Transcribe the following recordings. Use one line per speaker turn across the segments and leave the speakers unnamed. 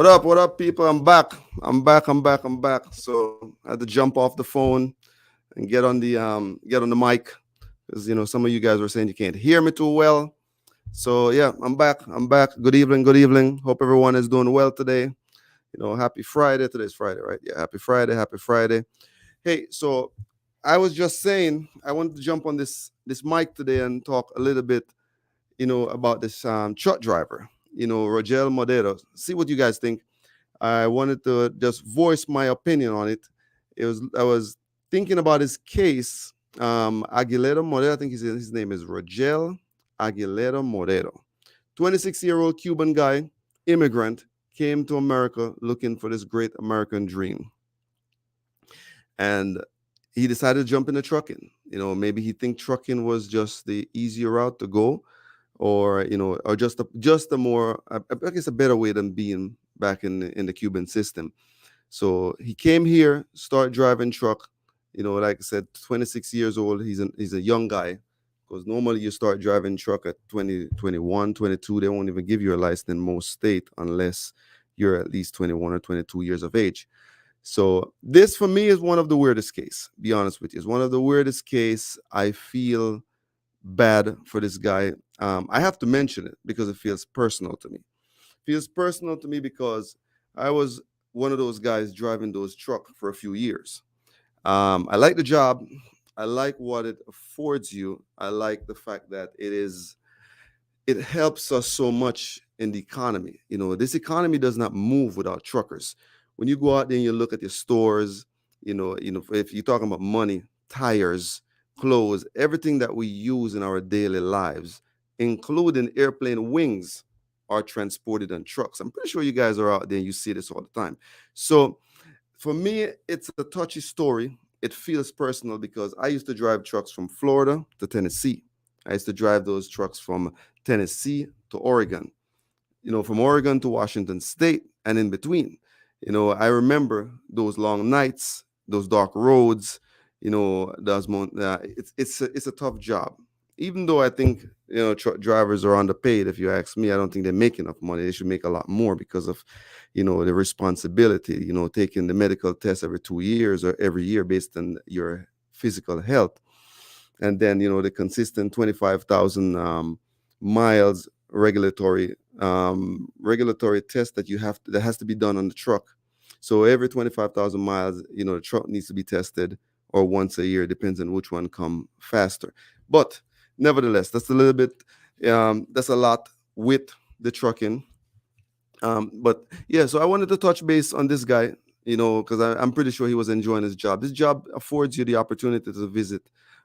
What up, people? I'm back. I'm back. So I had to jump off the phone and get on the mic because some of you guys were saying you can't hear me too well. So yeah, I'm back. I'm back. Good evening. Good evening. Hope everyone is doing well today. Happy Friday. Today's Friday, right? Yeah, happy Friday. Happy Friday. Hey, so I was just saying I wanted to jump on this mic today and talk a little bit, about this truck driver, Rogel-Medero. See what you guys think. I wanted to just voice my opinion on it. I was thinking about his case. Aguilera-Mederos, I think his name is Rogel Aguilera-Mederos. 26-year-old Cuban guy, immigrant, came to America looking for this great American dream. And he decided to jump into trucking. Maybe he think trucking was just the easier route to go, or just a more, I guess, a better way than being back in the Cuban system. So he came here, started driving truck. Like I said, 26 years old. He's a young guy, because normally you start driving truck at 20, 21, 22. They won't even give you a license in most state unless you're at least 21 or 22 years of age. So this for me is one of the weirdest case. Be honest with you, it's one of the weirdest case. I feel bad for this guy. I have to mention it because it feels personal to me. Feels personal to me because I was one of those guys driving those truck for a few years. I like the job. I like what it affords you. I like the fact that it helps us so much in the economy. This economy does not move without truckers. When you go out there and you look at your stores, if you're talking about money, tires, clothes, everything that we use in our daily lives, including airplane wings, are transported on trucks. I'm pretty sure you guys are out there and you see this all the time. So for me, it's a touchy story. It feels personal because I used to drive trucks from Florida to Tennessee. I used to drive those trucks from Tennessee to Oregon, from Oregon to Washington State and in between. I remember those long nights, those dark roads. It's a tough job. Even though I think truck drivers are underpaid. If you ask me, I don't think they make enough money. They should make a lot more because of the responsibility. Taking the medical test every 2 years or every year based on your physical health, and then the consistent 25,000 miles regulatory test that has to be done on the truck. So every 25,000 miles, the truck needs to be tested, or once a year, depends on which one come faster. But nevertheless, that's a little bit, that's a lot with the trucking. But yeah, so I wanted to touch base on this guy, because I'm pretty sure he was enjoying his job. This job affords you the opportunity to visit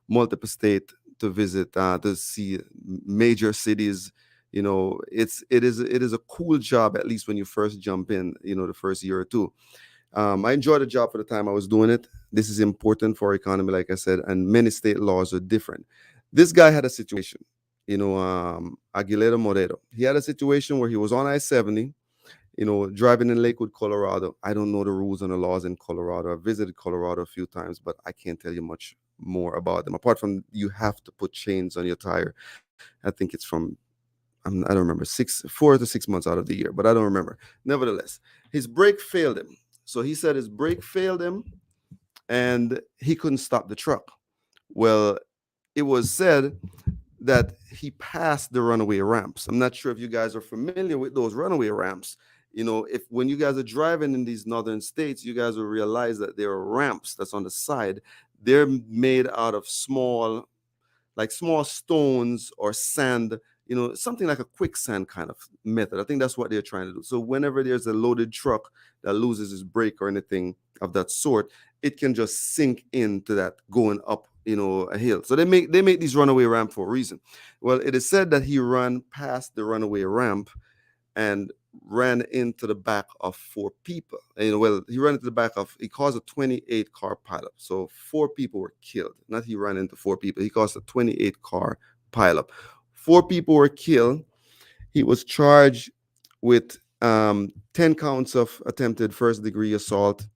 multiple states, to see major cities. It is a cool job, at least when you first jump in, the first year or two. I enjoyed the job for the time I was doing it. This is important for our economy, like I said, and many state laws are different. This guy had a situation, Aguilera-Mederos. He had a situation where he was on I-70, driving in Lakewood, Colorado. I don't know the rules and the laws in Colorado. I visited Colorado a few times, but I can't tell you much more about them. Apart from you have to put chains on your tire. I think it's from, I don't remember, 4 to 6 months out of the year, but I don't remember. Nevertheless, his brake failed him. So he said his brake failed him and he couldn't stop the truck. Well, it was said that he passed the runaway ramps. I'm not sure if you guys are familiar with those runaway ramps. If when you guys are driving in these northern states, you guys will realize that there are ramps that's on the side. They're made out of small stones or sand, something like a quicksand kind of method. I think that's what they're trying to do. So whenever there's a loaded truck that loses its brake or anything of that sort, it can just sink into that going up, a hill. So they make these runaway ramp for a reason. Well, it is said that he ran past the runaway ramp and ran into the back of four people. He ran into the back of, he caused a 28 car pileup. So four people were killed. Not he ran into four people. He caused a 28 car pileup. Four people were killed. He was charged with 10 counts of attempted first degree assault.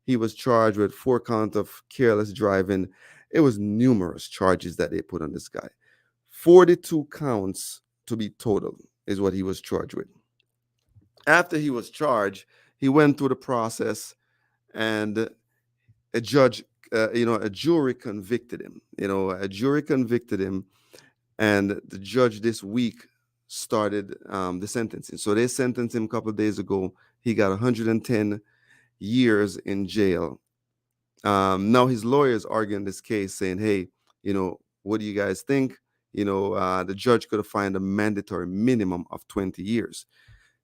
He was charged with 4 counts of careless driving. It was numerous charges that they put on this guy. 42 counts to be total is what he was charged with. After he was charged, he went through the process, and a judge, a jury convicted him. A jury convicted him, and the judge this week started the sentencing. So they sentenced him a couple of days ago. He got 110 years in jail. Now his lawyers arguing this case, saying, "Hey, what do you guys think? The judge could have found a mandatory minimum of 20 years."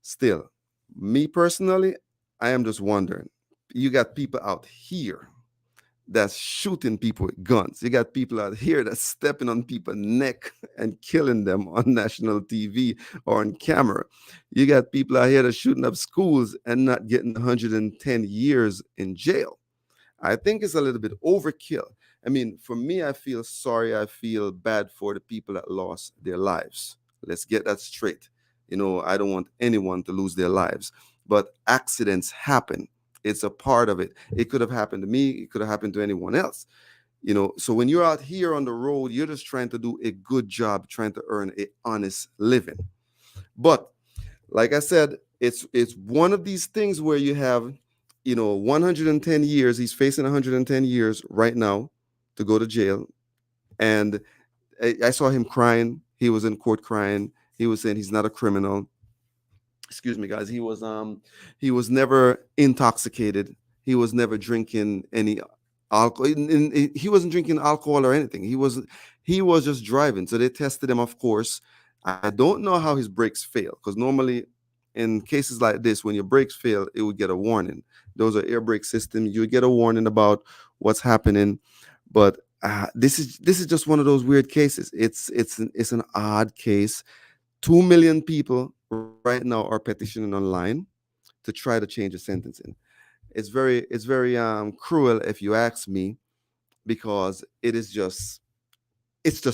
Still, me personally, I am just wondering. You got people out here that's shooting people with guns. You got people out here that's stepping on people's neck and killing them on national TV or on camera. You got people out here that's shooting up schools and not getting 110 years in jail. I think it's a little bit overkill. I mean, for me, I feel sorry. I feel bad for the people that lost their lives. Let's get that straight. I don't want anyone to lose their lives, but accidents happen. It's a part of it. It could have happened to me. It could have happened to anyone else. So when you're out here on the road, you're just trying to do a good job, trying to earn an honest living. But like I said, it's one of these things where you have 110 years. He's facing 110 years right now to go to jail. And I saw him crying. He was in court crying. He was saying he's not a criminal. Excuse me, guys. He was never intoxicated. He was never drinking any alcohol. He wasn't drinking alcohol or anything. He was just driving. So they tested him, of course. I don't know how his brakes fail, because normally in cases like this, when your brakes fail, it would get a warning. Those are air brake systems. You get a warning about what's happening. But this is just one of those weird cases. It's an odd case. 2 million people right now are petitioning online to try to change the sentencing. It's very cruel, if you ask me, because it's just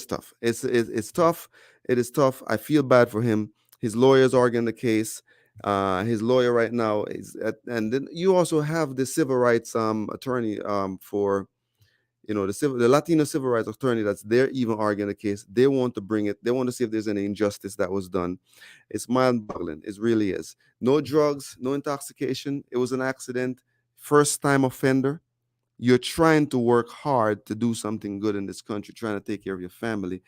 tough. It's tough. It is tough. I feel bad for him. His lawyers arguing the case. His lawyer right now and then you also have the civil rights attorney for the Latino civil rights attorney that's there, even arguing the case. They want to bring it. They want to see if there's any injustice that was done. It's mind-boggling. It really is. No drugs, no intoxication. It was an accident. First-time offender. You're trying to work hard to do something good in this country, trying to take care of your family,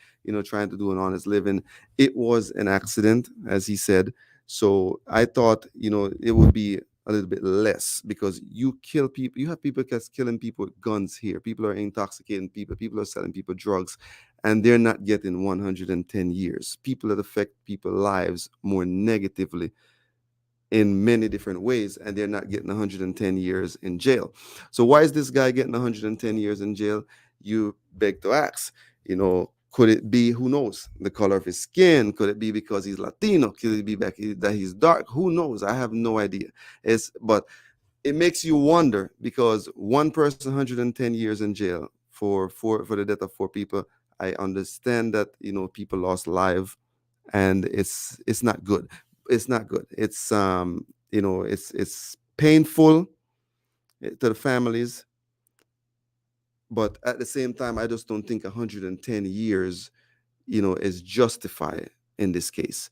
trying to do an honest living. It was an accident, as he said. So I thought, it would be a little bit less, because you kill people. You have people that's killing people with guns here. People are intoxicating people. People are selling people drugs, and they're not getting 110 years. People that affect people's lives more negatively in many different ways, and they're not getting 110 years in jail. So why is this guy getting 110 years in jail? You beg to ask. Could it be, who knows, the color of his skin? Could it be because he's Latino? Could it be that he's dark? Who knows? I have no idea. But it makes you wonder, because one person 110 years in jail for the death of four people. I understand that people lost life, and it's not good. It's not good. It's painful to the families, but at the same time, I just don't think 110 years is justified in this case.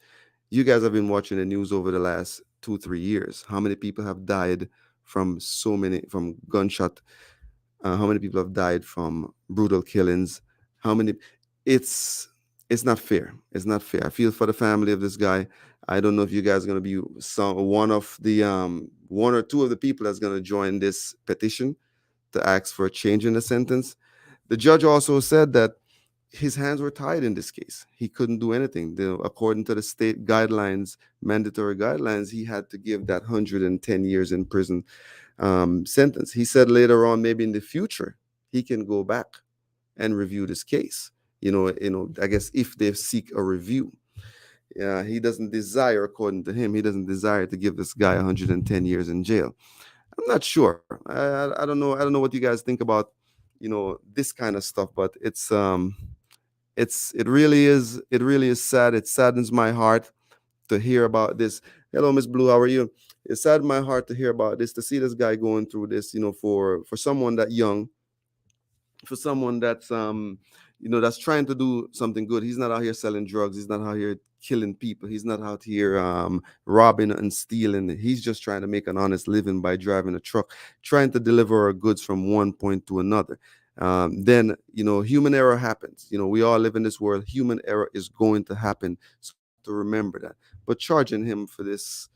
You guys have been watching the news over the last 2-3 years. How many people have died from gunshot? How many people have died from brutal killings? How many? It's not fair. It's not fair. I feel for the family of this guy. I don't know if you guys are going to be one or two of the people that's going to join this petition to ask for a change in the sentence. The judge also said that his hands were tied in this case. He couldn't do anything. According to the state guidelines, mandatory guidelines, he had to give that 110 years in prison sentence. He said later on, maybe in the future, he can go back and review this case. I guess if they seek a review. He doesn't desire, according to him, he doesn't desire to give this guy 110 years in jail. I'm not sure. I don't know. I don't know what you guys think about, this kind of stuff. But it really is sad. It saddens my heart to hear about this. Hello, Miss Blue. How are you? It saddened my heart to hear about this. To see this guy going through this. For someone that young, for someone that's that's trying to do something good. He's not out here selling drugs. He's not out here killing people. He's not out here robbing and stealing. He's just trying to make an honest living by driving a truck, trying to deliver our goods from one point to another. Then human error happens. We all live in this world. Human error is going to happen. So we have to remember that. But charging him for this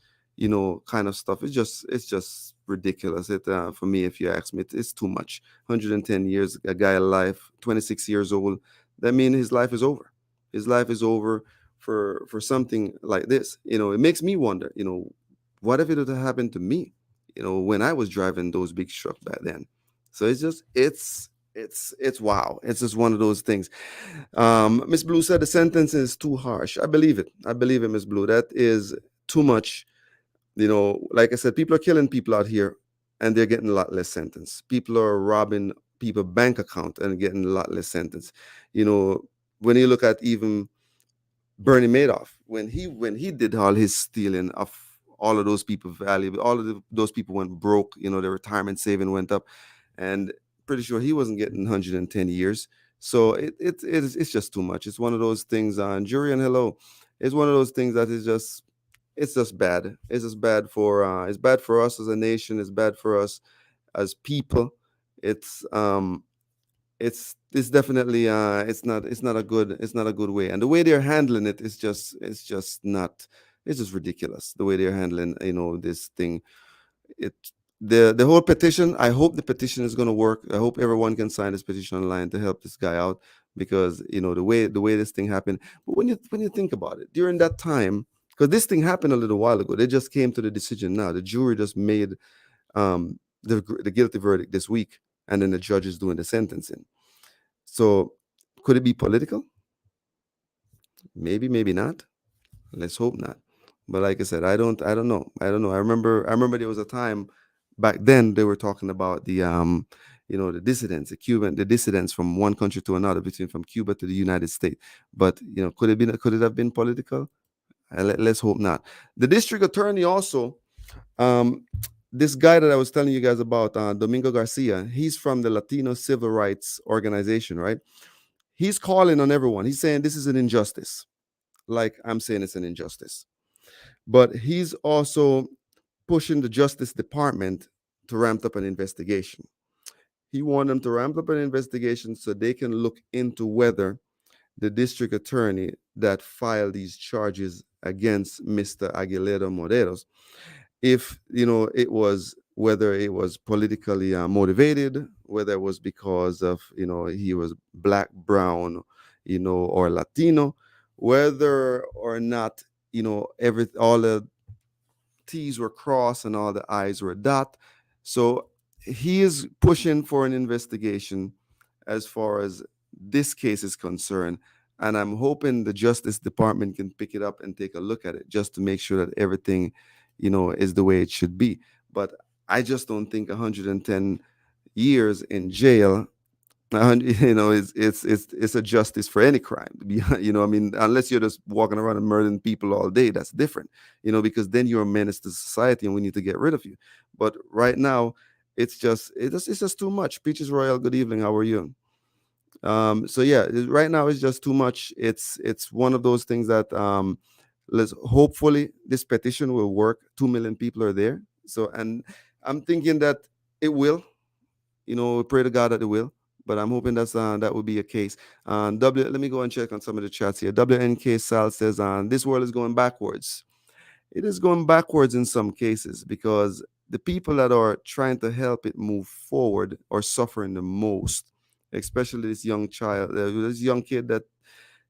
kind of stuff, it's just ridiculous. For me, if you ask me, it's too much. 110 years, a guy alive, 26 years old. That means his life is over. His life is over for something like this. It makes me wonder. What if it had happened to me? When I was driving those big trucks back then. So it's wow. It's just one of those things. Miss Blue said the sentence is too harsh. I believe it. I believe it, Miss Blue. That is too much. Like I said, people are killing people out here and they're getting a lot less sentence. People are robbing people bank account and getting a lot less sentence. When you look at even Bernie Madoff, when he did all his stealing of all of those people value, all of those people went broke, their retirement saving went up, and pretty sure he wasn't getting 110 years. So it's just too much. It's one of those things on jury and hello. It's one of those things that is just it's just bad. It's just bad for it's bad for us as a nation. It's bad for us as people. It's it's definitely it's not a good way. And the way they're handling it is just not it's just ridiculous. The way they're handling this thing. It the whole petition. I hope the petition is going to work. I hope everyone can sign this petition online to help this guy out because the way this thing happened. But when you think about it, during that time, because this thing happened a little while ago, they just came to the decision now. The jury just made the guilty verdict this week, and then the judge is doing the sentencing. So could it be political? Maybe, maybe not. Let's hope not. But like I said, I don't know. I don't know. I remember there was a time back then they were talking about the dissidents, the dissidents from one country to another, between from Cuba to the United States. But could it have been political? Let's hope not. The district attorney also, um, this guy that I was telling you guys about, Domingo Garcia, he's from the Latino Civil Rights Organization, right? He's calling on everyone. He's saying this is an injustice. Like I'm saying it's an injustice. But he's also pushing the Justice Department to ramp up an investigation. He wanted them to ramp up an investigation so they can look into whether the district attorney that filed these charges against Mr. Aguilera-Mederos, if it was whether it was politically motivated, whether it was because of he was black, brown, or Latino, whether or not every all the T's were crossed and all the I's were dot. So he is pushing for an investigation as far as this case is concerned. And I'm hoping the Justice Department can pick it up and take a look at it just to make sure that everything, is the way it should be. But I just don't think 110 years in jail, it's a justice for any crime. I mean, unless you're just walking around and murdering people all day, that's different. Because then you're a menace to society, and we need to get rid of you. But right now, it's just too much. Peaches Royal, good evening. How are you? So yeah, right now it's just too much. It's one of those things that let's hopefully this petition will work. 2 million people are there. So, and I'm thinking that it will. We pray to God that it will. But I'm hoping that will be a case. Let me go and check on some of the chats here. WNK Sal says, this world is going backwards. It is going backwards in some cases because the people that are trying to help it move forward are suffering the most, especially this young child, this young kid that,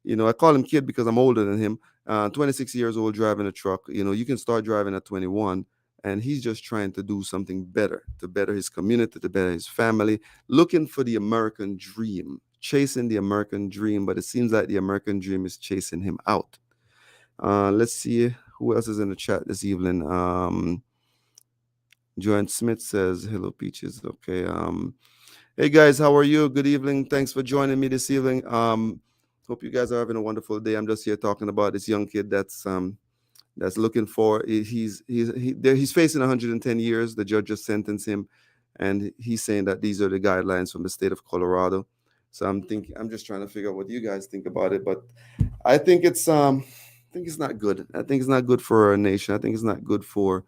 I call him kid because I'm older than him, 26 years old driving a truck. You can start driving at 21, and he's just trying to do something better, to better his community, to better his family, looking for the American dream, chasing the American dream, but it seems like the American dream is chasing him out. Let's see who else is in the chat this evening. Joanne Smith says, hello, Peaches. Okay. Hey, guys, how are you? Good evening. Thanks for joining me this evening. Hope you guys are having a wonderful day. I'm just here talking about this young kid that's looking for. He's facing 110 years. The judge just sentenced him, and he's saying that these are the guidelines from the state of Colorado. So I'm just trying to figure out what you guys think about it. But I think it's not good. I think it's not good for our nation. I think it's not good for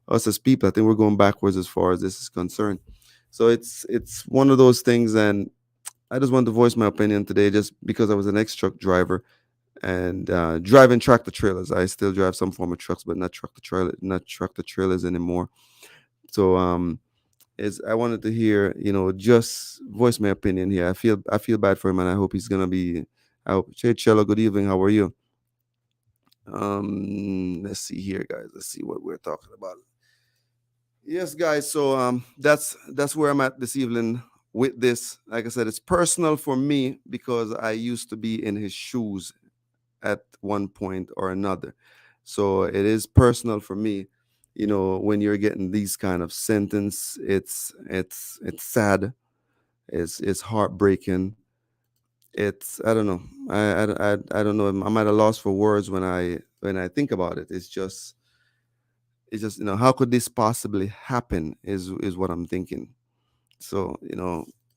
us as people. I think we're going backwards as far as this is concerned. So it's one of those things, and I just want to voice my opinion today, just because I was an ex truck driver and driving tractor trailers. I still drive some form of trucks, but not tractor trailers anymore. So is I wanted to hear, just voice my opinion here. I feel bad for him, and I hope he's gonna be. I hope. Hey, Cello, good evening. How are you? Let's see here, guys. Let's see what we're talking about. Yes, guys. So that's where I'm at this evening with this. Like I said, it's personal for me because I used to be in his shoes at one point or another. So it is personal for me. When you're getting these kind of sentence, it's sad. It's heartbreaking. It's I don't know. I don't know. I'm at a loss for words when I think about it. It's just how could this possibly happen is what I'm thinking. So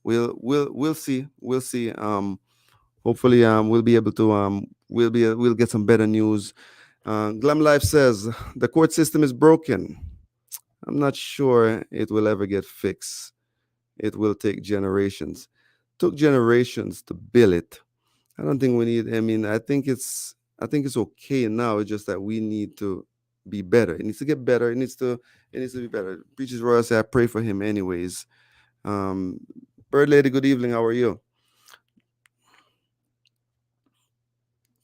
we'll see. We'll see. Hopefully we'll get some better news. Glam Life says the court system is broken. I'm not sure it will ever get fixed. It will take generations. Took generations to build it. I don't think we need. I mean, I think it's okay now. It's just that we need to be better. It needs to get better. It needs to be better. Preachers Royal say I pray for him anyways. Um, Bird Lady, good evening. How are you?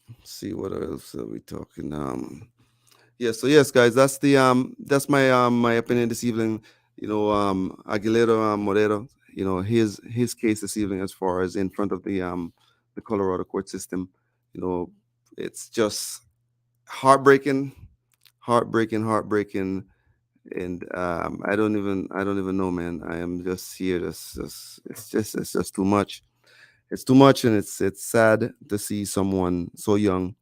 Let's see what else are we talking. Yes, so yes, guys, that's my opinion this evening. Aguilera-Mederos, his case this evening as far as in front of the Colorado court system. You know, it's just heartbreaking, heartbreaking, and I don't even know, man. I am just here. It's just too much. It's too much, and it's sad to see someone so young,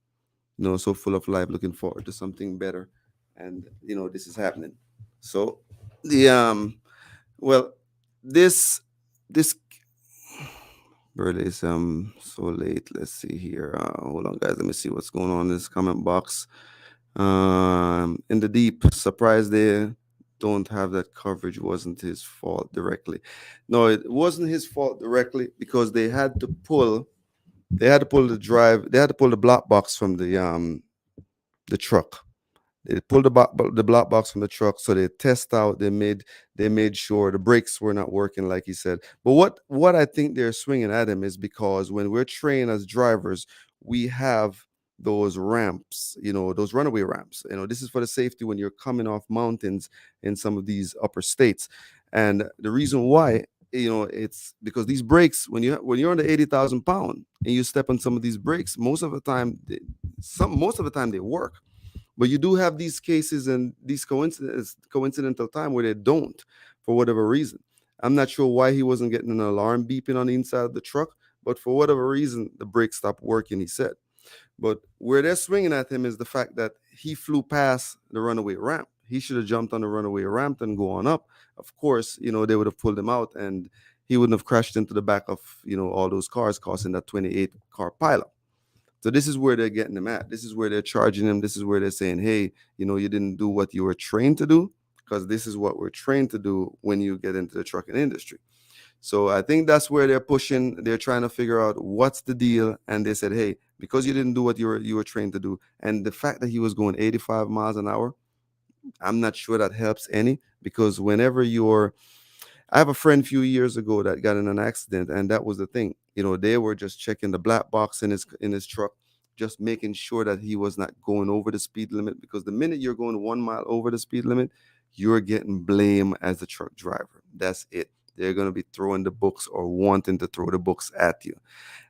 so full of life, looking forward to something better, and this is happening. So the well, this birthday is so late. Let's see here. Hold on, guys. Let me see what's going on in this comment box. In the deep, surprised they don't have that coverage. Wasn't his fault directly. No, it wasn't his fault directly because they had to pull the drive. They had to pull the block box from the truck. They pulled the block box from the truck, so they test out. They made sure the brakes were not working, like he said. But what I think they're swinging at him is because when we're trained as drivers, we have those ramps, those runaway ramps. This is for the safety when you're coming off mountains in some of these upper states, and the reason why. It's because these brakes, when you're under 80,000 pound and you step on some of these brakes, most of the time they work, but you do have these cases and these coincidental time where they don't, for whatever reason. I'm not sure why he wasn't getting an alarm beeping on the inside of the truck, but for whatever reason, the brakes stopped working, he said. But where they're swinging at him is the fact that he flew past the runaway ramp. He should have jumped on the runaway ramp and go on up. Of course, they would have pulled him out and he wouldn't have crashed into the back of, all those cars, causing that 28 car pileup. So this is where they're getting him at. This is where they're charging him. This is where they're saying, hey, you didn't do what you were trained to do, because this is what we're trained to do when you get into the trucking industry. So I think that's where they're pushing. They're trying to figure out what's the deal. And they said, hey, because you didn't do what you were trained to do, and the fact that he was going 85 miles an hour, I'm not sure that helps any, because whenever you're I have a friend a few years ago that got in an accident, and that was the thing. They were just checking the black box in his truck, just making sure that he was not going over the speed limit. Because the minute you're going 1 mile over the speed limit, you're getting blame as the truck driver. That's it. They're gonna be throwing the books or wanting to throw the books at you.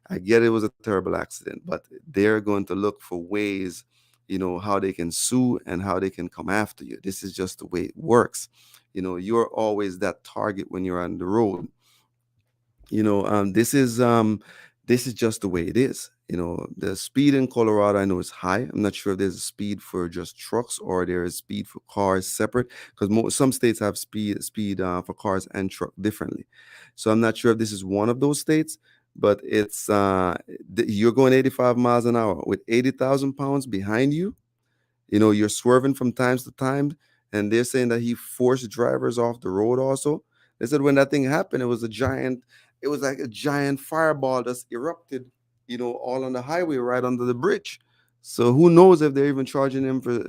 I get it was a terrible accident, but they're going to look for ways, how they can sue and how they can come after you. This is just the way it works. You're always that target when you're on the road. This is just the way it is. The speed in Colorado, I know, is high. I'm not sure if there's a speed for just trucks or there is speed for cars separate, because some states have speed for cars and truck differently. So I'm not sure if this is one of those states, but it's you're going 85 miles an hour with 80,000 pounds behind you. You're swerving from times to time, and they're saying that he forced drivers off the road also. They said when that thing happened, it was like a giant fireball that's erupted, all on the highway right under the bridge. So who knows if they're even charging him for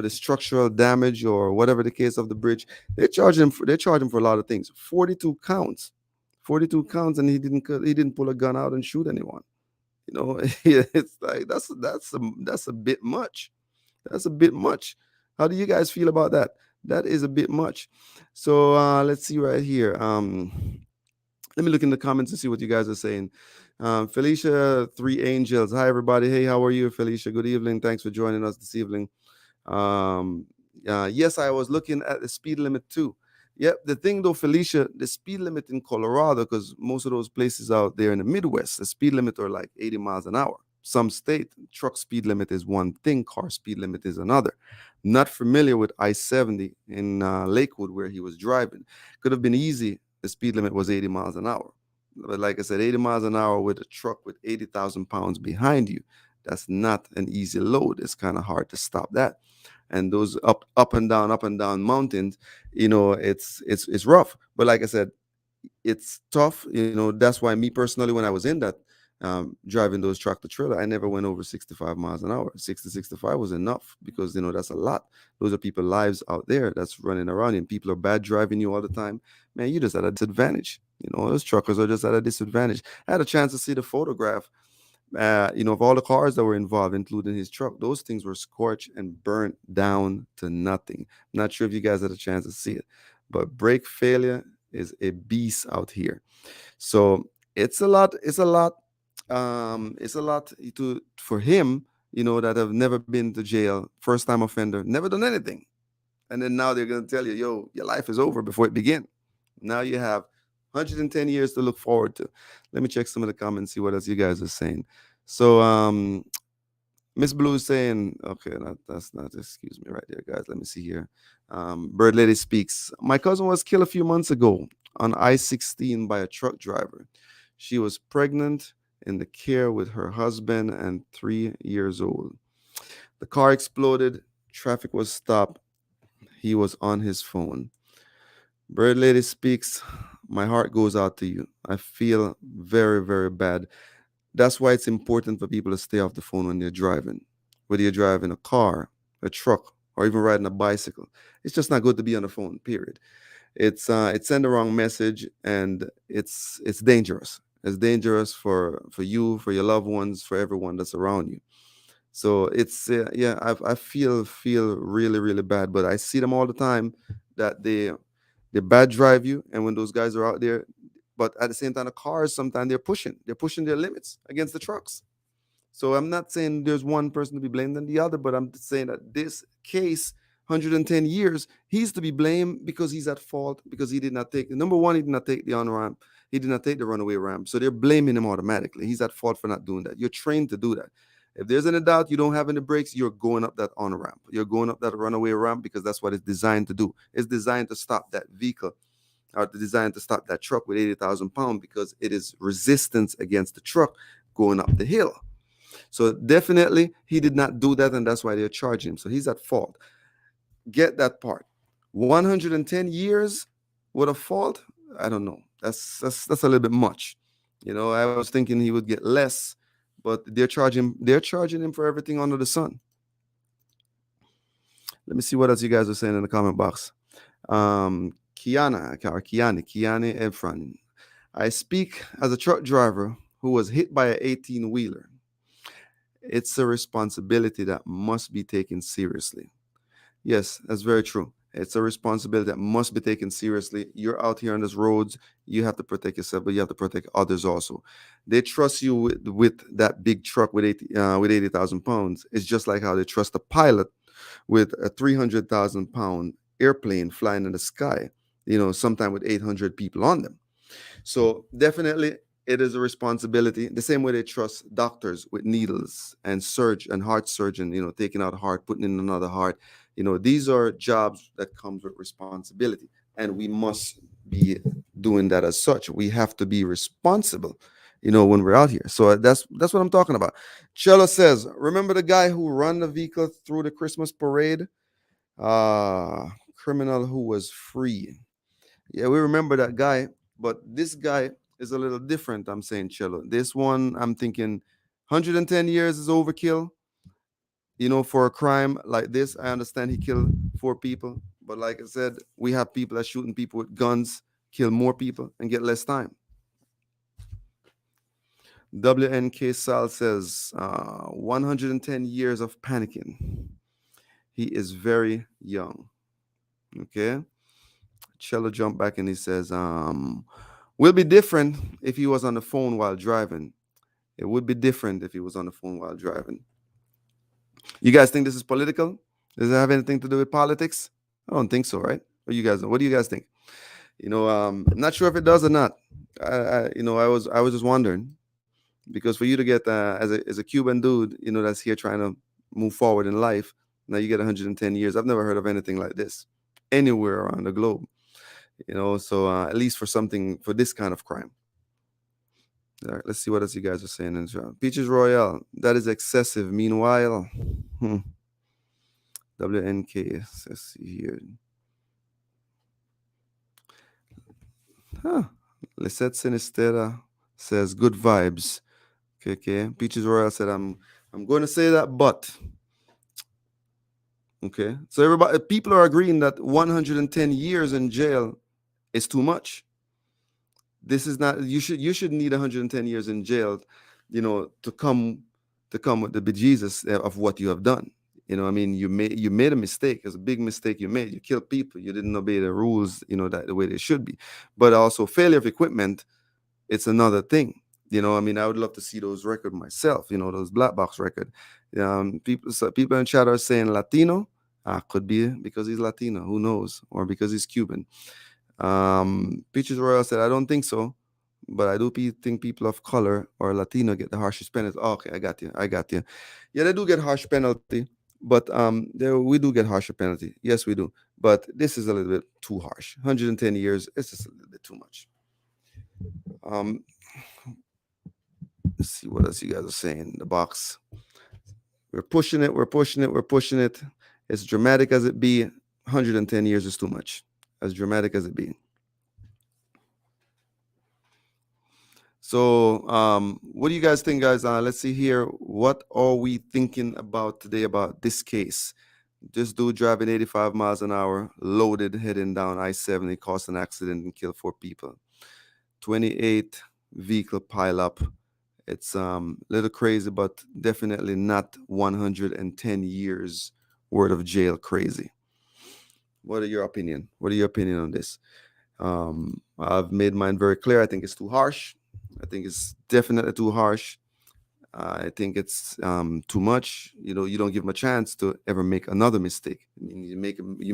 the structural damage or whatever the case of the bridge. They're charging for a lot of things. 42 counts. 42 counts, and he didn't pull a gun out and shoot anyone. It's like that's a bit much. That's a bit much. How do you guys feel about that? That is a bit much. So let's see right here. Let me look in the comments and see what you guys are saying. Felicia, Three Angels. Hi everybody. Hey, how are you, Felicia? Good evening. Thanks for joining us this evening. Um, yes, I was looking at the speed limit too. Yep, the thing though, Felicia, the speed limit in Colorado, because most of those places out there in the Midwest, the speed limit are like 80 miles an hour. Some state truck speed limit is one thing, car speed limit is another. Not familiar with I-70 in Lakewood where he was driving. Could have been easy. The speed limit was 80 miles an hour. But like I said, 80 miles an hour with a truck with 80,000 pounds behind you, that's not an easy load. It's kind of hard to stop that. And those up and down mountains, it's rough. But like I said, it's tough. That's why me personally, when I was in that driving those tractor trailer, I never went over 65 miles an hour. 60, 65 was enough because that's a lot. Those are people lives out there that's running around, and people are bad driving you all the time. Man, you just at a disadvantage. Those truckers are just at a disadvantage. I had a chance to see the photograph of all the cars that were involved, including his truck. Those things were scorched and burnt down to nothing. Not sure if you guys had a chance to see it, but brake failure is a beast out here. So it's a lot. It's a lot. It's a lot to for him. That have never been to jail, first time offender, never done anything, and then now they're gonna tell you, "Yo, your life is over before it began." Now you have 110 years to look forward to. Let me check some of the comments, see what else you guys are saying. So, Miss Blue is saying, okay, that's not, excuse me, right there, guys. Let me see here. Bird Lady speaks. My cousin was killed a few months ago on I-16 by a truck driver. She was pregnant in the care with her husband and 3 years old. The car exploded. Traffic was stopped. He was on his phone. Bird Lady speaks. My heart goes out to you. I feel very, very bad. That's why it's important for people to stay off the phone when they're driving. Whether you're driving a car, a truck, or even riding a bicycle, it's just not good to be on the phone. Period. It send the wrong message, and it's dangerous. It's dangerous for you, for your loved ones, for everyone that's around you. So it's yeah, I feel really really bad, but I see them all the time that they bad drive you, and when those guys are out there, but at the same time, the cars sometimes they're pushing their limits against the trucks. So I'm not saying there's one person to be blamed than the other, but I'm just saying that this case, 110 years, he's to be blamed because he's at fault because he did not take number one, he did not take the on ramp, he did not take the runaway ramp. So they're blaming him automatically. He's at fault for not doing that. You're trained to do that. If there's any doubt you don't have any brakes, you're going up that on ramp. You're going up that runaway ramp because that's what it's designed to do. It's designed to stop that vehicle are designed to stop that truck with 80,000 pounds because it is resistance against the truck going up the hill. So definitely he did not do that, and that's why they're charging him. So he's at fault. Get that part. 110 years with a fault? I don't know. That's a little bit much. I was thinking he would get less, but they're charging him for everything under the sun. Let me see what else you guys are saying in the comment box. Kiani Efron. I speak as a truck driver who was hit by an 18-wheeler. It's a responsibility that must be taken seriously. Yes, that's very true. It's a responsibility that must be taken seriously. You're out here on these roads. You have to protect yourself, but you have to protect others also. They trust you with that big truck with 80,000 pounds. It's just like how they trust a pilot with a 300,000-pound airplane flying in the sky, sometime with 800 people on them. So definitely it is a responsibility. The same way they trust doctors with needles and heart surgeon, taking out a heart, putting in another heart. These are jobs that comes with responsibility, and we must be doing that as such. We have to be responsible, when we're out here. So that's what I'm talking about. Cello says, remember the guy who ran the vehicle through the Christmas parade? Criminal who was free. Yeah, we remember that guy, but this guy is a little different. I'm saying, Cello. This one, I'm thinking 110 years is overkill. For a crime like this. I understand he killed 4 people, but like I said, we have people that shooting people with guns, kill more people, and get less time. WNK Sal says 110 years of panicking. He is very young. Okay. Cello jumped back and he says, will be different if he was on the phone while driving. It would be different if he was on the phone while driving. You guys think this is political? Does it have anything to do with politics? I don't think so, right? What do you guys think? I'm not sure if it does or not. I was just wondering, because for you to get as a Cuban dude, that's here trying to move forward in life, now you get 110 years. I've never heard of anything like this anywhere around the globe. So at least for this kind of crime. All right, let's see what else you guys are saying in the Peaches Royale, that is excessive. Meanwhile, WNK, let's see here. Lisette Sinistera says good vibes. Okay. Peaches Royale said I'm going to say that, but okay. So people are agreeing that 110 years in jail is too much. This is not. You should need 110 years in jail, to come with the bejesus of what you have done. I mean, you made a mistake. It's a big mistake you made. You killed people. You didn't obey the rules, that the way they should be. But also failure of equipment, it's another thing. I mean, I would love to see those records myself. Those black box record. People in chat are saying Latino. Could be because he's Latino. Who knows? Or because he's Cuban. Peaches Royal said, I don't think so, but I do think people of color or Latino get the harshest penalty. Oh, okay, I got you. Yeah, they do get harsh penalty, but we do get harsher penalty. Yes, we do. But this is a little bit too harsh. 110 years, it's just a little bit too much. Let's see what else you guys are saying in the box. We're pushing it. As dramatic as it be, 110 years is too much. As dramatic as it be. So, what do you guys think, guys? Let's see here. What are we thinking about today about this case? This dude driving 85 miles an hour, loaded, heading down I-70, caused an accident and killed 4 people. 28 vehicle pileup. It's a little crazy, but definitely not 110 years worth of jail crazy. What are your opinion? What are your opinion on this? I've made mine very clear. I think it's too harsh. I think it's definitely too harsh. I think it's too much. You don't give them a chance to ever make another mistake. I mean, you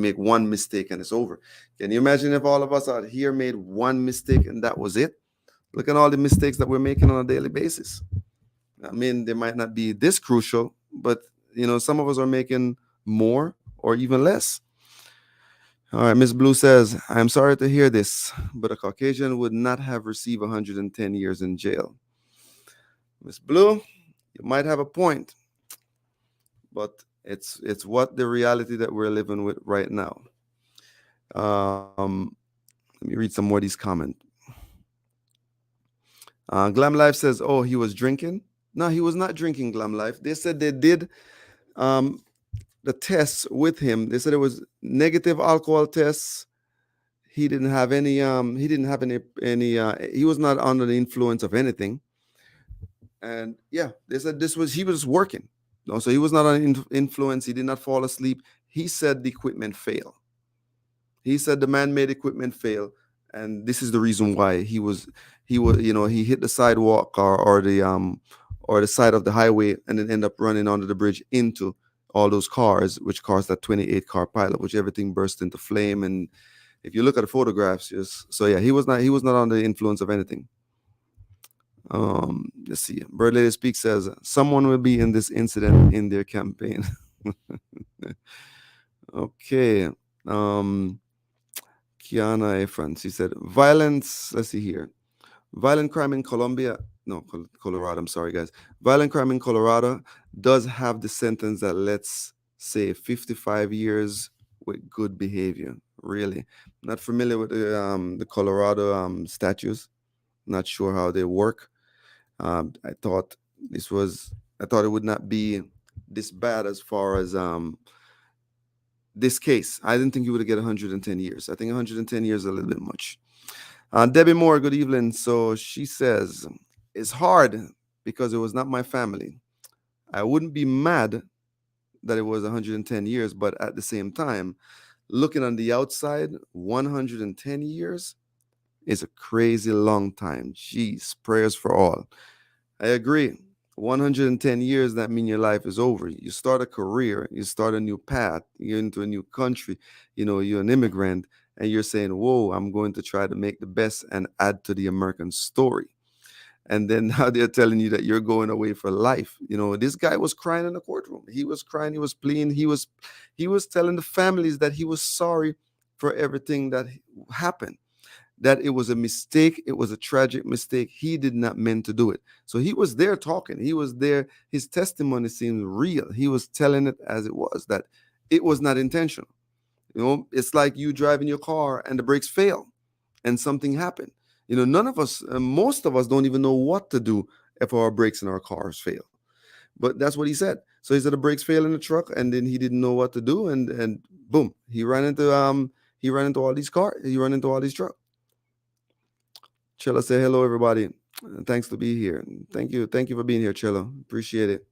make one mistake and it's over. Can you imagine if all of us out here made one mistake and that was it? Look at all the mistakes that we're making on a daily basis. I mean, they might not be this crucial, but some of us are making more or even less. All right, Miss Blue says, I'm sorry to hear this, but a Caucasian would not have received 110 years in jail. Miss Blue, you might have a point, but it's what the reality that we're living with right now. Let me read some more of these comments. Glam Life says, oh, he was drinking. No, he was not drinking, Glam Life. They said they did the tests with him. They said it was negative alcohol tests. He didn't have any he was not under the influence of anything. And yeah, they said he was working. No, so he was not under influence. He did not fall asleep. He said the equipment failed. He said the man-made equipment failed, and this is the reason why he hit the sidewalk or the side of the highway and then end up running under the bridge into all those cars, which caused that 28 car pileup, which everything burst into flame. And if you look at the photographs, he was not under the influence of anything. Let's see. Bird Lady Speak says someone will be in this incident in their campaign. Kiana Efron, she said, violence, let's see here. Violent crime in Colombia, no, Colorado, I'm sorry, guys. Violent crime in Colorado does have the sentence that let's say 55 years with good behavior. Really. Not familiar with the Colorado statutes. Not sure how they work. I thought this was, I thought it would not be this bad as far as this case. I didn't think you would get 110 years. I think 110 years is a little bit much. Debbie Moore, good evening. So she says, it's hard because it was not my family. I wouldn't be mad that it was 110 years, but at the same time, looking on the outside, 110 years is a crazy long time. Jeez, prayers for all. I agree. 110 years, that mean your life is over. You start a career, you start a new path, you're into a new country, you're an immigrant, and you're saying, whoa, I'm going to try to make the best and add to the American story. And then now they're telling you that you're going away for life. This guy was crying in the courtroom. He was crying, he was pleading, he was telling the families that he was sorry for everything that happened, that it was a mistake. It was a tragic mistake. He did not mean to do it. So he was there talking. He was there. His testimony seemed real. He was telling it as it was, that it was not intentional. It's like you driving your car and the brakes fail and something happened. None of us, most of us don't even know what to do if our brakes in our cars fail. But that's what he said. So he said the brakes failed in the truck, and then he didn't know what to do, and boom, he ran into all these cars. He ran into all these trucks. Chilla say hello, everybody. Thanks to be here. Thank you for being here, Chilla. Appreciate it.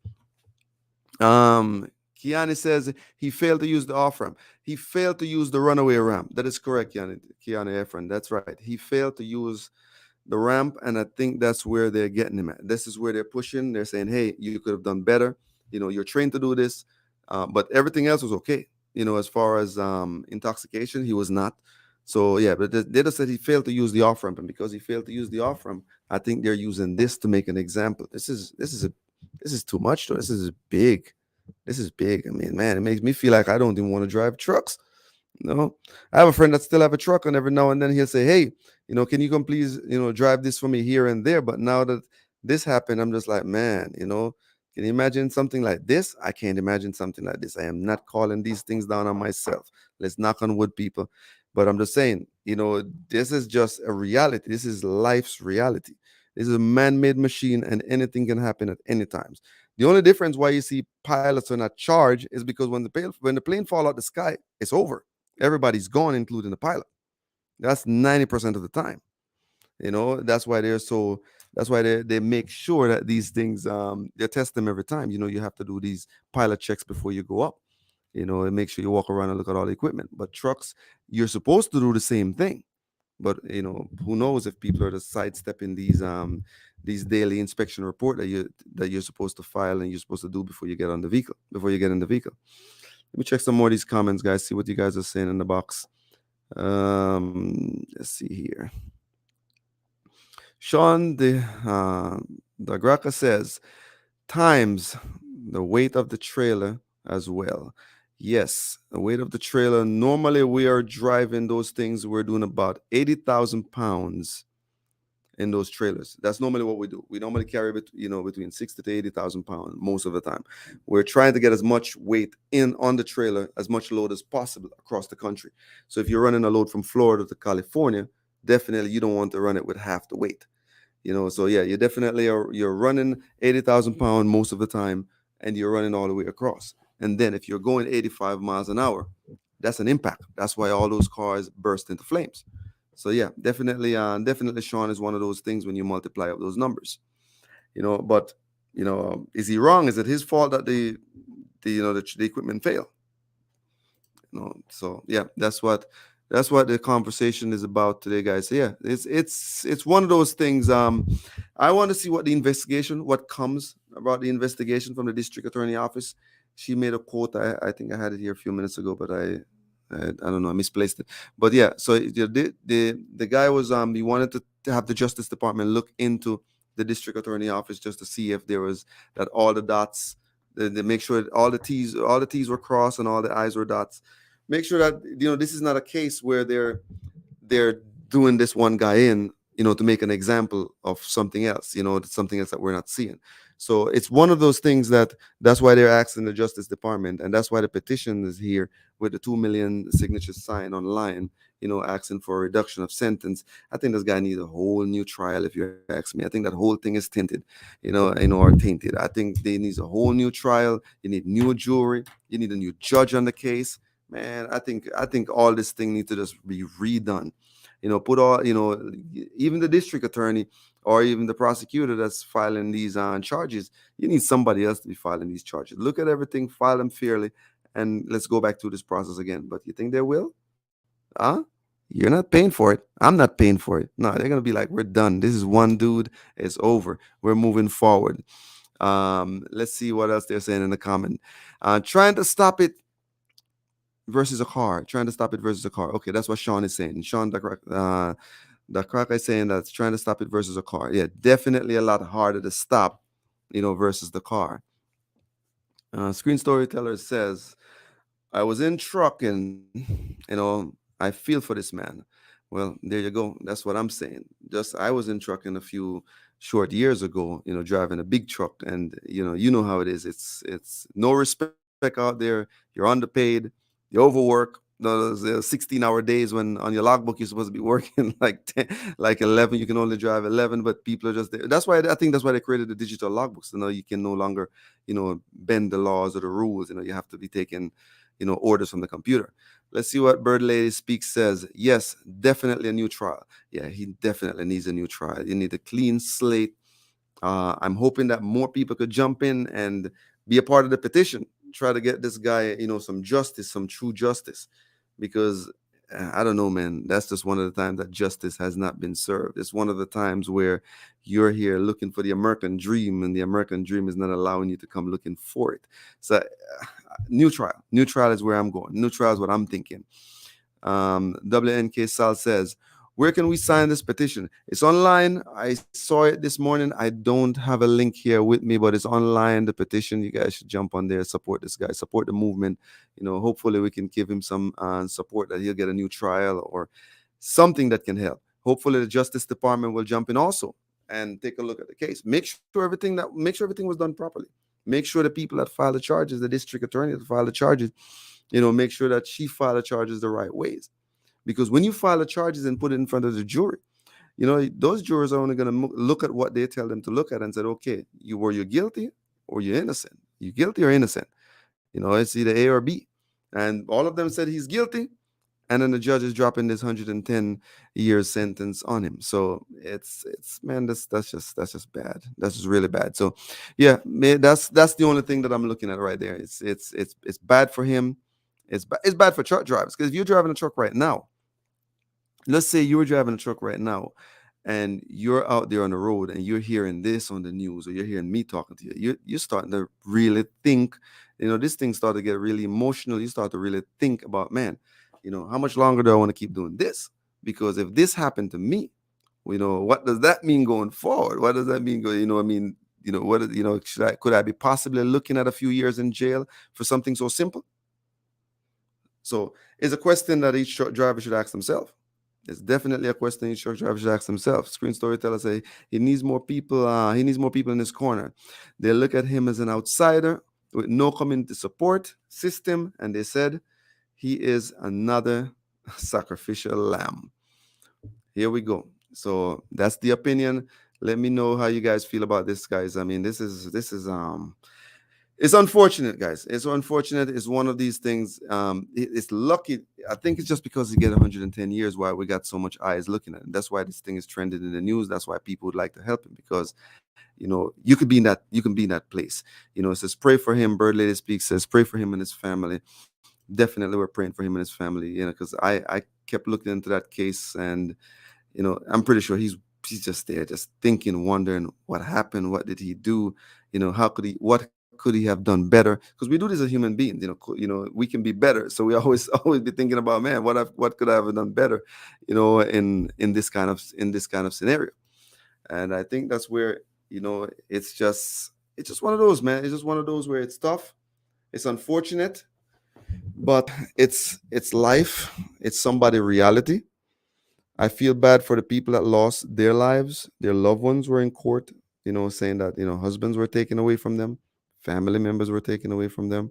Kiani says he failed to use the off ramp. He failed to use the runaway ramp. That is correct, Kiani Efron. That's right. He failed to use the ramp, and I think that's where they're getting him at. This is where they're pushing. They're saying, "Hey, you could have done better. You're trained to do this, but everything else was okay. As far as intoxication, he was not. So yeah, but they just said he failed to use the off ramp, and because he failed to use the off ramp, I think they're using this to make an example. This is too much, though. This is big. This is big. I mean, man, it makes me feel like I don't even want to drive trucks. I have a friend that still have a truck, and every now and then he'll say, "Hey, can you come please, drive this for me here and there?" But now that this happened, I'm just like, man, can you imagine something like this? I can't imagine something like this. I am not calling these things down on myself. Let's knock on wood, people. But I'm just saying, this is just a reality. This is life's reality. This is a man-made machine, and anything can happen at any times. The only difference why you see pilots are not charged is because when the plane fall out the sky, it's over. Everybody's gone, including the pilot. That's 90% of the time. That's why they're so. That's why they make sure that these things they test them every time. You have to do these pilot checks before you go up. And make sure you walk around and look at all the equipment. But trucks, you're supposed to do the same thing. But who knows if people are just sidestepping these daily inspection report that you're supposed to file and you're supposed to do before you get on the vehicle, before you get in the vehicle. Let me check some more of these comments, guys. See what you guys are saying in the box. Let's see here. Sean the Graka says times the weight of the trailer as well. Yes, the weight of the trailer. Normally, we are driving those things. We're doing about 80,000 pounds in those trailers. That's normally what we do. We normally carry between 60 to 80,000 pounds most of the time. We're trying to get as much weight in on the trailer, as much load as possible across the country. So if you're running a load from Florida to California, definitely you don't want to run it with half the weight. So yeah, you definitely you're running 80,000 pounds most of the time, and you're running all the way across. And then if you're going 85 miles an hour, that's an impact. That's why all those cars burst into flames. So yeah, definitely, Sean, is one of those things when you multiply up those numbers. But is he wrong? Is it his fault that the equipment failed? So yeah, that's what the conversation is about today, guys. So yeah, it's one of those things. I want to see what comes about the investigation from the district attorney office. She made a quote. I think I had it here a few minutes ago, but I don't know. I misplaced it. But yeah, so the guy was he wanted to have the Justice Department look into the district attorney office just to see if there was that all the dots, they make sure that all the T's were crossed and all the I's were dots. Make sure that this is not a case where they're they're doing this one guy in, to make an example of something else, something else that we're not seeing. So it's one of those things that's why they're asking the Justice Department, and that's why the petition is here with the 2 million signatures signed online, asking for a reduction of sentence. I think this guy needs a whole new trial, if you ask me. I think that whole thing is tinted, or tainted. I think they need a whole new trial. You need new jury. You need a new judge on the case. Man, I think all this thing needs to just be redone. Put all, even the district attorney or even the prosecutor that's filing these charges, you need somebody else to be filing these charges. Look at everything, file them fairly, and let's go back through this process again. But you think they will? Huh? You're not paying for it. I'm not paying for it. No, they're gonna be like, we're done. This is one dude. It's over. We're moving forward. Let's see what else they're saying in the comment. Trying to stop it versus a car. Trying to stop it versus a car. Okay, that's what Sean is saying. Sean the crack is saying that's trying to stop it versus a car. Yeah, definitely a lot harder to stop, versus the car. Screen Storyteller says, I was in truck and, I feel for this man. Well, there you go. That's what I'm saying. Just I was in trucking a few short years ago, driving a big truck, and you know how it is. It's no respect out there. You're underpaid, you overwork. Those 16-hour days when on your logbook you're supposed to be working like 10, like 11. You can only drive 11, but people are just there. That's why I think that's why they created the digital logbooks. You can no longer, bend the laws or the rules. You have to be taking, orders from the computer. Let's see what Bird Lady Speaks says. Yes, definitely a new trial. Yeah, he definitely needs a new trial. You need a clean slate. I'm hoping that more people could jump in and be a part of the petition. Try to get this guy, some justice, some true justice, because I don't know, man. That's just one of the times that justice has not been served. It's one of the times where you're here looking for the American dream, and the American dream is not allowing you to come looking for it. So, new trial. New trial is where I'm going. New trial is what I'm thinking. WNK Sal says, where can we sign this petition? It's online. I saw it this morning. I don't have a link here with me, but it's online. The petition. You guys should jump on there, support this guy, support the movement. Hopefully we can give him some support that he'll get a new trial or something that can help. Hopefully the Justice Department will jump in also and take a look at the case. Make sure everything was done properly. Make sure the people that file the charges, the district attorney that file the charges, make sure that she filed the charges the right ways. Because when you file the charges and put it in front of the jury, those jurors are only going to look at what they tell them to look at and say, okay, you're guilty or you're innocent. You guilty or innocent? It's either A or B. And all of them said he's guilty. And then the judge is dropping this 110 years sentence on him. So it's man, that's just bad. That's just really bad. So yeah, man, that's the only thing that I'm looking at right there. It's bad for him. It's bad for truck drivers, because if you're driving a truck right now, let's say you were driving a truck right now and you're out there on the road and you're hearing this on the news, or you're hearing me talking to you, you're starting to really think, this thing started to get really emotional. You start to really think about, man, how much longer do I want to keep doing this? Because if this happened to me, what does that mean going forward? What does that mean? Could I be possibly looking at a few years in jail for something so simple? So it's a question that each truck driver should ask themselves. It's definitely a question each truck driver should ask themselves. Screen Storyteller say he needs more people. He needs more people in his corner. They look at him as an outsider with no community support system, and they said he is another sacrificial lamb. Here we go. So that's the opinion. Let me know how you guys feel about this, guys. I mean, this is it's unfortunate, guys. It's unfortunate. It's one of these things. It's lucky. I think it's just because he get 110 years why we got so much eyes looking at him. That's why this thing is trending in the news. That's why people would like to help him, because you could be in that. You can be in that place. It says pray for him. Bird Lady Speaks says pray for him and his family. Definitely, we're praying for him and his family. Because I kept looking into that case, and I'm pretty sure he's just there, just thinking, wondering what happened, what did he do, how could he, what could he have done better? Because we do this as human beings, we can be better. So we always be thinking about, man, what could I have done better, in this kind of scenario. And I think that's where it's just one of those, man. It's just one of those where it's tough, it's unfortunate, but it's life, it's somebody's reality. I feel bad for the people that lost their lives. Their loved ones were in court, saying that, husbands were taken away from them, family members were taken away from them,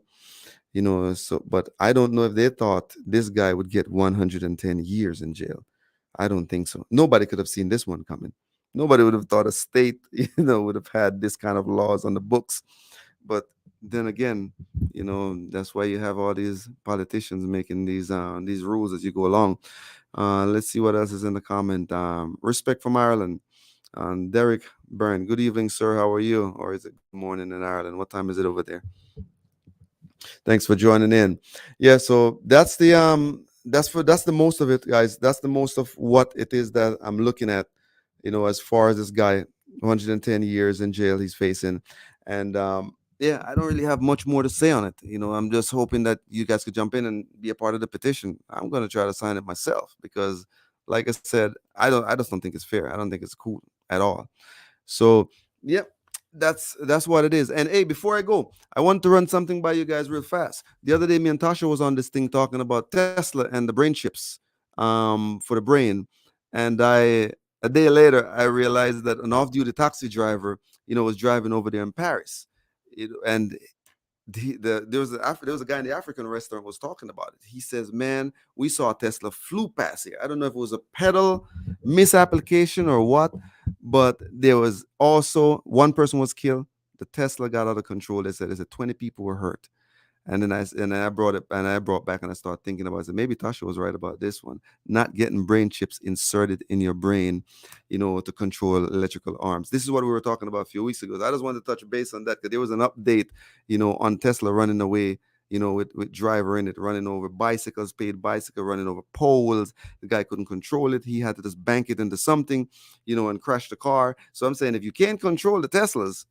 so, but I don't know if they thought this guy would get 110 years in jail. I don't think so. Nobody could have seen this one coming. Nobody would have thought a state, would have had this kind of laws on the books. But then again, that's why you have all these politicians making these rules as you go along. Let's see what else is in the comment. Respect from Ireland. Derek Byrne. Good evening, sir. How are you? Or is it good morning in Ireland? What time is it over there? Thanks for joining in. Yeah, so that's the most of it, guys. That's the most of what it is that I'm looking at, as far as this guy, 110 years in jail he's facing. And yeah, I don't really have much more to say on it. I'm just hoping that you guys could jump in and be a part of the petition. I'm gonna try to sign it myself because, like I said, I just don't think it's fair. I don't think it's cool at all. So yeah, that's what it is. And hey, before I go, I want to run something by you guys real fast. The other day, me and Tasha was on this thing talking about Tesla and the brain chips, for the brain, and a day later I realized that an off-duty taxi driver, was driving over there in Paris, and there was a guy in the African restaurant was talking about it. He says, "Man, we saw a Tesla flew past here. I don't know if it was a pedal misapplication or what, but there was also one person was killed. The Tesla got out of control. They said 20 people were hurt." And then I brought it and I brought back and I started thinking about it. I said, maybe Tasha was right about this one. Not getting brain chips inserted in your brain, to control electrical arms. This is what we were talking about a few weeks ago. I just wanted to touch base on that because there was an update, on Tesla running away, with driver in it, running over bicycles, paid bicycle, running over poles. The guy couldn't control it. He had to just bank it into something, and crash the car. So I'm saying if you can't control the Teslas,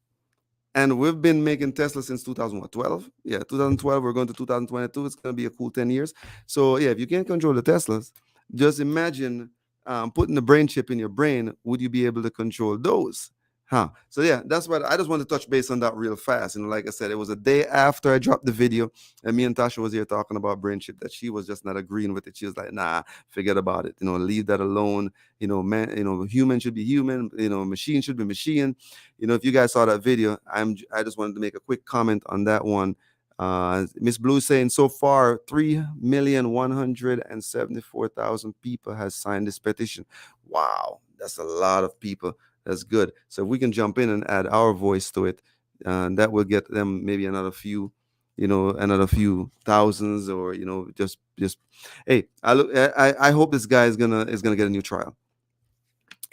and we've been making Tesla since 2012. Yeah, 2012. We're going to 2022. It's going to be a cool 10 years. So yeah, if you can't control the Teslas, just imagine putting the brain chip in your brain. Would you be able to control those? Huh. So yeah, that's what I just want to touch base on that real fast. Like I said, it was a day after I dropped the video, and me and Tasha was here talking about brain chip that she was just not agreeing with it. She was like, "Nah, forget about it. Leave that alone. Man. Human should be human. Machine should be machine." If you guys saw that video, I just wanted to make a quick comment on that one. Miss Blue saying so far 3,174,000 people has signed this petition. Wow, that's a lot of people. That's good. So if we can jump in and add our voice to it, that will get them maybe another few, another few thousands, or just. Hey, I hope this guy is gonna get a new trial.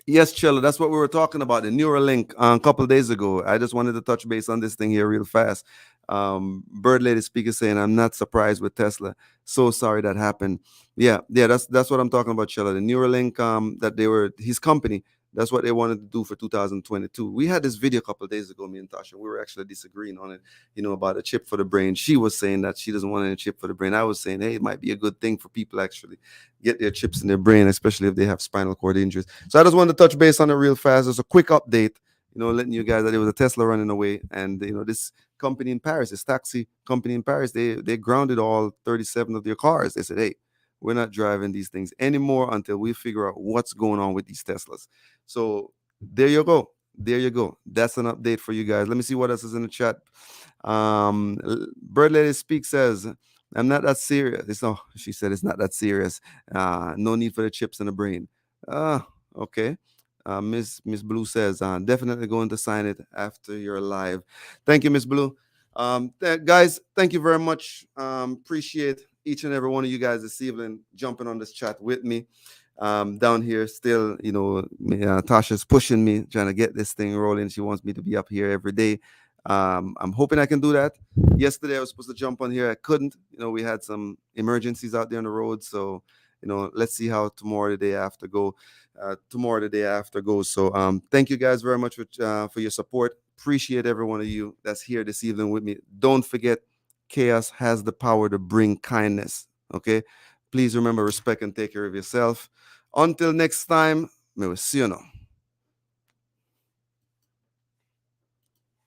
Yes, Chella, that's what we were talking about. The Neuralink a couple of days ago. I just wanted to touch base on this thing here real fast. Bird Lady speaker saying, "I'm not surprised with Tesla. So sorry that happened." Yeah, that's what I'm talking about, Chella. The Neuralink, that they were his company. That's what they wanted to do for 2022. We had this video a couple of days ago, me and Tasha. We were actually disagreeing on it, about a chip for the brain. She was saying that she doesn't want any chip for the brain. I was saying, hey, it might be a good thing for people actually get their chips in their brain, especially if they have spinal cord injuries. So I just wanted to touch base on it real fast. There's a quick update, letting you guys that there was a Tesla running away, and this company in Paris, this taxi company in Paris, they grounded all 37 of their cars. They said, hey, we're not driving these things anymore until we figure out what's going on with these Teslas. So there you go. There you go. That's an update for you guys. Let me see what else is in the chat. Bird Lady Speak says, "I'm not that serious." She said it's not that serious. No need for the chips in the brain. Okay. Miss Blue says, definitely going to sign it after you're live. Thank you, Miss Blue. Guys, thank you very much. Appreciate each and every one of you guys this evening jumping on this chat with me. Down here still, Tasha's pushing me, trying to get this thing rolling. She wants me to be up here every day. I'm hoping I can do that. Yesterday I was supposed to jump on here. I couldn't. We had some emergencies out there on the road. So, let's see how tomorrow, the day after go. So thank you guys very much for your support. Appreciate every one of you that's here this evening with me. Don't forget, chaos has the power to bring kindness. Okay? Please remember, respect and take care of yourself. Until next time, may we see you now.